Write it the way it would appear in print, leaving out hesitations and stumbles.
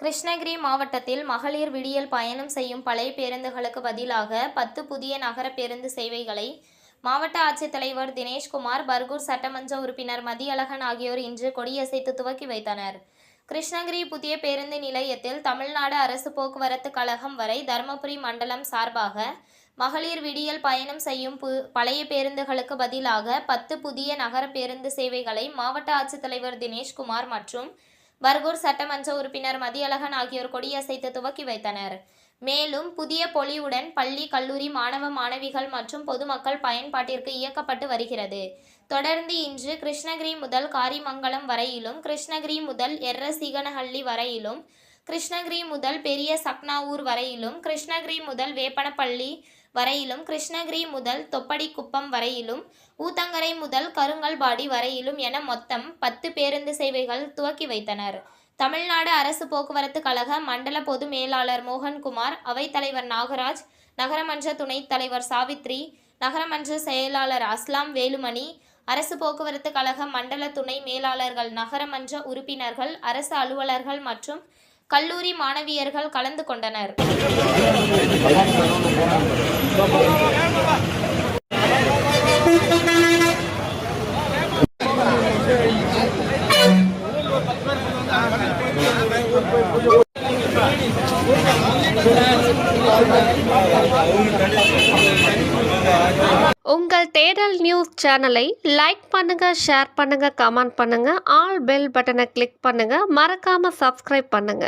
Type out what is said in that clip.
கிருஷ்ணகிரி மாவட்டத்தில் மகளிர் விடியல் பயணம் செய்யும் பழைய பேருந்துகளுக்கு பதிலாக 10 புதிய நகர பேருந்து சேவைகளை மாவட்ட ஆட்சித்தலைவர் தினேஷ்குமார், பர்கூர் சட்டமன்ற உறுப்பினர் மதியழகன் ஆகியோர் இன்று கொடியசைத்து துவக்கி வைத்தனர். கிருஷ்ணகிரி புதிய பேருந்து நிலையத்தில் தமிழ்நாடு அரசு போக்குவரத்து கழகம் வரை தருமபுரி மண்டலம் சார்பாக மகளிர் விடியல் பயணம் செய்யும் பழைய பேருந்துகளுக்கு பதிலாக 10 புதிய நகர பேருந்து சேவைகளை மாவட்ட ஆட்சித்தலைவர் தினேஷ்குமார் மற்றும் பர்கூர் சட்டமன்ற உறுப்பினர் மதியழகன் ஆகியோர் கொடியசைத்து துவக்கி வைத்தனர். மேலும் புதிய பொலிவுடன் பள்ளி, கல்லூரி மாணவ மாணவிகள் மற்றும் பொதுமக்கள் பயன்பாட்டிற்கு இயக்கப்பட்டு வருகிறது. தொடர்ந்து இன்று கிருஷ்ணகிரி முதல் காரிமங்கலம் வரையிலும், கிருஷ்ணகிரி முதல் எர்ரசிகனஹள்ளி வரையிலும், கிருஷ்ணகிரி முதல் பெரிய சக்னாவூர் வரையிலும், கிருஷ்ணகிரி முதல் வேப்பனப்பள்ளி வரையிலும், கிருஷ்ணகிரி முதல் தொப்படிக்குப்பம் வரையிலும், ஊத்தங்கரை முதல் கருங்கல்பாடி வரையிலும் என மொத்தம் 10 பேருந்து சேவைகள் துவக்கி வைத்தனர். தமிழ்நாடு அரசு போக்குவரத்து கழக மண்டல பொது மேலாளர் மோகன்குமார், அவைத்தலைவர் நாகராஜ், நகரமன்ற துணைத் தலைவர் சாவித்ரி, நகரமன்ற செயலாளர் அஸ்லாம் வேலுமணி, அரசு போக்குவரத்து கழக மண்டல துணை மேலாளர்கள், நகரமன்ற உறுப்பினர்கள், அரசு அலுவலர்கள் மற்றும் கல்லூரி மாணவியர்கள் கலந்து கொண்டனர். உங்கள் தேடல் நியூஸ் சேனலை லைக் பண்ணுங்க, ஷேர் பண்ணுங்க, கமெண்ட் பண்ணுங்க, ஆல் பெல் பட்டனை கிளிக் பண்ணுங்க, மறக்காம சப்ஸ்கிரைப் பண்ணுங்க.